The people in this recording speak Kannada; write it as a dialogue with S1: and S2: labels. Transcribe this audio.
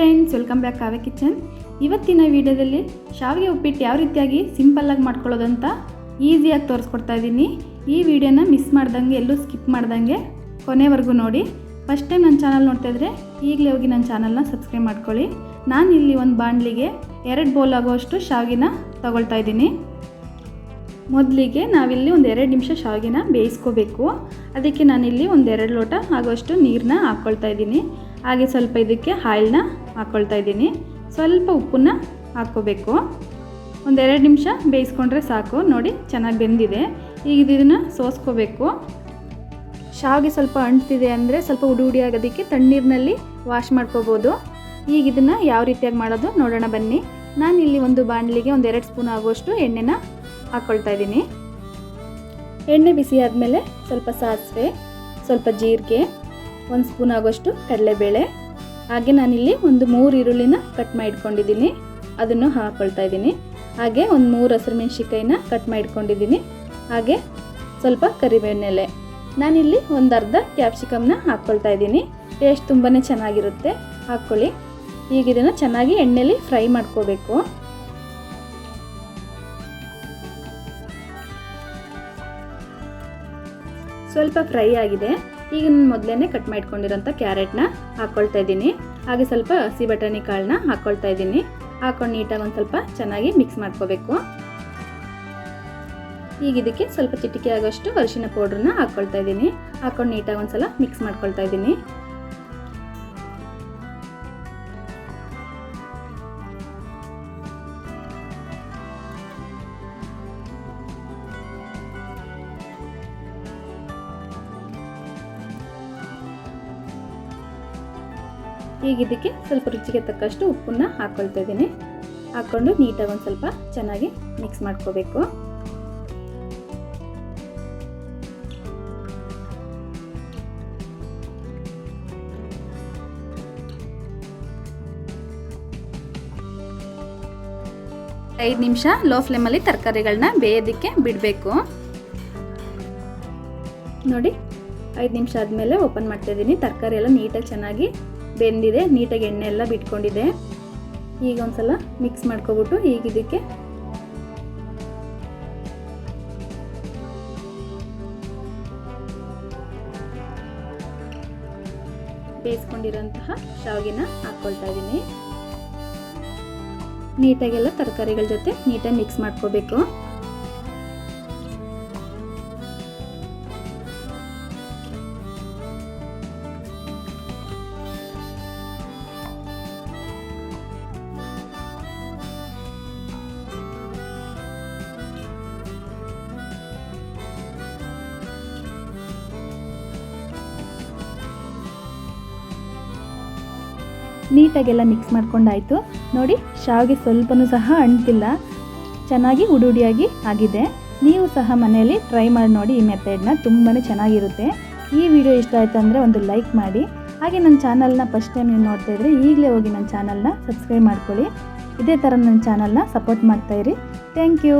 S1: ಫ್ರೆಂಡ್ಸ್, ವೆಲ್ಕಮ್ ಬ್ಯಾಕ್ ಕಾವ್ಯ ಕಿಚನ್. ಇವತ್ತಿನ ವಿಡಿಯೋದಲ್ಲಿ ಶಾವಿಗೆ ಉಪ್ಪಿಟ್ಟು ಯಾವ ರೀತಿಯಾಗಿ ಸಿಂಪಲ್ಲಾಗಿ ಮಾಡ್ಕೊಳ್ಳೋದು ಅಂತ ಈಸಿಯಾಗಿ ತೋರಿಸ್ಕೊಡ್ತಾ ಇದ್ದೀನಿ. ಈ ವಿಡಿಯೋನ ಮಿಸ್ ಮಾಡ್ದಂಗೆ, ಎಲ್ಲೂ ಸ್ಕಿಪ್ ಮಾಡ್ದಂಗೆ ಕೊನೆವರೆಗೂ ನೋಡಿ. ಫಸ್ಟ್ ಟೈಮ್ ನನ್ನ ಚಾನಲ್ ನೋಡ್ತಾ ಇದ್ದರೆ ಈಗಲೇ ಹೋಗಿ ನನ್ನ ಚಾನಲ್ನ ಸಬ್ಸ್ಕ್ರೈಬ್ ಮಾಡ್ಕೊಳ್ಳಿ. ನಾನು ಇಲ್ಲಿ ಒಂದು ಬಾಣಲಿಗೆ 2 ಬೌಲ್ ಆಗೋಷ್ಟು ಶಾವಿಗೆನ ತಗೊಳ್ತಾ ಇದ್ದೀನಿ. ಮೊದಲಿಗೆ ನಾವಿಲ್ಲಿ ಒಂದು 2 ನಿಮಿಷ ಶಾವಿಗೆನ ಬೇಯಿಸ್ಕೋಬೇಕು. ಅದಕ್ಕೆ ನಾನಿಲ್ಲಿ ಒಂದು 2 ಲೋಟ ಆಗೋಷ್ಟು ನೀರನ್ನ ಹಾಕ್ಕೊಳ್ತಾ ಇದ್ದೀನಿ. ಹಾಗೆ ಸ್ವಲ್ಪ ಇದಕ್ಕೆ ಆಯಿಲ್ನ ಹಾಕ್ಕೊಳ್ತಾ ಇದ್ದೀನಿ. ಸ್ವಲ್ಪ ಉಪ್ಪನ್ನ ಹಾಕ್ಕೋಬೇಕು. ಒಂದು 2 ನಿಮಿಷ ಬೇಯಿಸ್ಕೊಂಡ್ರೆ ಸಾಕು. ನೋಡಿ, ಚೆನ್ನಾಗಿ ಬೆಂದಿದೆ. ಈಗ ಇದನ್ನು ಸೋಸ್ಕೋಬೇಕು. ಶಾವಿಗೆ ಸ್ವಲ್ಪ ಅಂಟ್ತಿದೆ ಅಂದರೆ ಸ್ವಲ್ಪ ಹುಡಿ ಆಗೋದಕ್ಕೆ ತಣ್ಣೀರಿನಲ್ಲಿ ವಾಶ್ ಮಾಡ್ಕೋಬೋದು. ಈಗ ಇದನ್ನು ಯಾವ ರೀತಿಯಾಗಿ ಮಾಡೋದು ನೋಡೋಣ ಬನ್ನಿ. ನಾನಿಲ್ಲಿ ಒಂದು ಬಾಣಲಿಗೆ ಒಂದು 2 ಸ್ಪೂನ್ ಆಗುವಷ್ಟು ಎಣ್ಣೆನ ಹಾಕ್ಕೊಳ್ತಾ ಇದ್ದೀನಿ. ಎಣ್ಣೆ ಬಿಸಿ ಆದಮೇಲೆ ಸ್ವಲ್ಪ ಸಾಸಿವೆ, ಸ್ವಲ್ಪ ಜೀರಿಗೆ, 1 ಸ್ಪೂನ್ ಆಗೋಷ್ಟು ಕಡಲೆಬೇಳೆ, ಹಾಗೆ ನಾನಿಲ್ಲಿ ಒಂದು 3 ಈರುಳ್ಳಿನ ಕಟ್ ಮಾಡಿ ಇಟ್ಕೊಂಡಿದ್ದೀನಿ, ಅದನ್ನು ಹಾಕ್ಕೊಳ್ತಾ ಇದ್ದೀನಿ. ಹಾಗೆ ಒಂದು 3 ಹಸಿರುಮೆಣಸಿಕಾಯಿನ ಕಟ್ ಮಾಡಿ ಇಟ್ಕೊಂಡಿದ್ದೀನಿ. ಹಾಗೆ ಸ್ವಲ್ಪ ಕರಿಬೇವಿನೆಲೆ, ನಾನಿಲ್ಲಿ ಒಂದು ಅರ್ಧ ಕ್ಯಾಪ್ಸಿಕಮ್ನ ಹಾಕ್ಕೊಳ್ತಾ ಇದ್ದೀನಿ. ಟೇಸ್ಟ್ ತುಂಬಾ ಚೆನ್ನಾಗಿರುತ್ತೆ, ಹಾಕ್ಕೊಳ್ಳಿ. ಈಗ ಇದನ್ನು ಚೆನ್ನಾಗಿ ಎಣ್ಣೆಯಲ್ಲಿ ಫ್ರೈ ಮಾಡ್ಕೋಬೇಕು. ಸ್ವಲ್ಪ ಫ್ರೈ ಆಗಿದೆ. ಈಗ ನಾನು ಮೊದಲೇ ಕಟ್ ಮಾಡ್ಕೊಂಡಿರೋಂಥ ಕ್ಯಾರೆಟ್ನ ಹಾಕ್ಕೊಳ್ತಾ ಇದ್ದೀನಿ. ಹಾಗೆ ಸ್ವಲ್ಪ ಹಸಿ ಬಟಾಣಿ ಕಾಳನ್ನ ಹಾಕ್ಕೊಳ್ತಾ ಇದ್ದೀನಿ. ಹಾಕ್ಕೊಂಡು ನೀಟಾಗಿ ಒಂದು ಸ್ವಲ್ಪ ಚೆನ್ನಾಗಿ ಮಿಕ್ಸ್ ಮಾಡ್ಕೋಬೇಕು. ಈಗ ಇದಕ್ಕೆ ಸ್ವಲ್ಪ ಚಿಟಿಕೆ ಆಗೋಷ್ಟು ಅರಿಶಿನ ಪೌಡ್ರನ್ನ ಹಾಕ್ಕೊಳ್ತಾ ಇದ್ದೀನಿ. ಹಾಕ್ಕೊಂಡು ನೀಟಾಗಿ ಒಂದು ಸಲ ಮಿಕ್ಸ್ ಮಾಡ್ಕೊಳ್ತಾ ಇದ್ದೀನಿ. ಈಗ ಇದಕ್ಕೆ ಸ್ವಲ್ಪ ರುಚಿಗೆ ತಕ್ಕಷ್ಟು ಉಪ್ಪನ್ನ ಹಾಕ್ಕೊಳ್ತಾ ಇದ್ದೀನಿ. ಹಾಕ್ಕೊಂಡು ನೀಟಾಗಿ ಒಂದು ಸ್ವಲ್ಪ ಚೆನ್ನಾಗಿ ಮಿಕ್ಸ್ ಮಾಡ್ಕೋಬೇಕು. ಐದು ನಿಮಿಷ ಲೋ ಫ್ಲೇಮಲ್ಲಿ ತರಕಾರಿಗಳನ್ನ ಬೇಯೋದಕ್ಕೆ ಬಿಡಬೇಕು. ನೋಡಿ, 5 ನಿಮಿಷ ಆದಮೇಲೆ ಓಪನ್ ಮಾಡ್ತಾ ಇದ್ದೀನಿ. ತರಕಾರಿ ಎಲ್ಲ ನೀಟಾಗಿ ಚೆನ್ನಾಗಿ ಬೆಂದಿದೆ, ನೀಟಾಗಿ ಎಣ್ಣೆ ಎಲ್ಲ ಬಿಟ್ಕೊಂಡಿದೆ. ಈಗ ಒಂದ್ಸಲ ಮಿಕ್ಸ್ ಮಾಡ್ಕೊಬಿಟ್ಟು ಈಗ ಇದಕ್ಕೆ ಬೇಯಿಸ್ಕೊಂಡಿರೋಂತಹ ಶಾವಿಗೆನ ಹಾಕ್ಕೊಳ್ತಾ ಇದ್ದೀನಿ. ನೀಟಾಗೆಲ್ಲ ತರಕಾರಿಗಳ ಜೊತೆ ನೀಟಾಗಿ ಮಿಕ್ಸ್ ಮಾಡ್ಕೋಬೇಕು. ನೀಟಾಗೆಲ್ಲ ಮಿಕ್ಸ್ ಮಾಡ್ಕೊಂಡಾಯಿತು. ನೋಡಿ, ಶಾವಿಗೆ ಸ್ವಲ್ಪನೂ ಸಹ ಅಂಟಿಲ್ಲ, ಚೆನ್ನಾಗಿ ಹುಡಿಯಾಗಿ ಆಗಿದೆ. ನೀವು ಸಹ ಮನೆಯಲ್ಲಿ ಟ್ರೈ ಮಾಡಿ ನೋಡಿ. ಈ ಮೆಥಡ್ನ ತುಂಬಾ ಚೆನ್ನಾಗಿರುತ್ತೆ. ಈ ವಿಡಿಯೋ ಇಷ್ಟ ಆಯಿತು ಅಂದರೆ ಒಂದು ಲೈಕ್ ಮಾಡಿ. ಹಾಗೆ ನನ್ನ ಚಾನಲ್ನ ಫಸ್ಟ್ ಟೈಮ್ ನೀವು ನೋಡ್ತಾ ಇದ್ದರೆ ಈಗಲೇ ಹೋಗಿ ನನ್ನ ಚಾನಲ್ನ ಸಬ್ಸ್ಕ್ರೈಬ್ ಮಾಡ್ಕೊಳ್ಳಿ. ಇದೇ ಥರ ನನ್ನ ಚಾನಲ್ನ ಸಪೋರ್ಟ್ ಮಾಡ್ತಾಯಿರಿ. Thank you.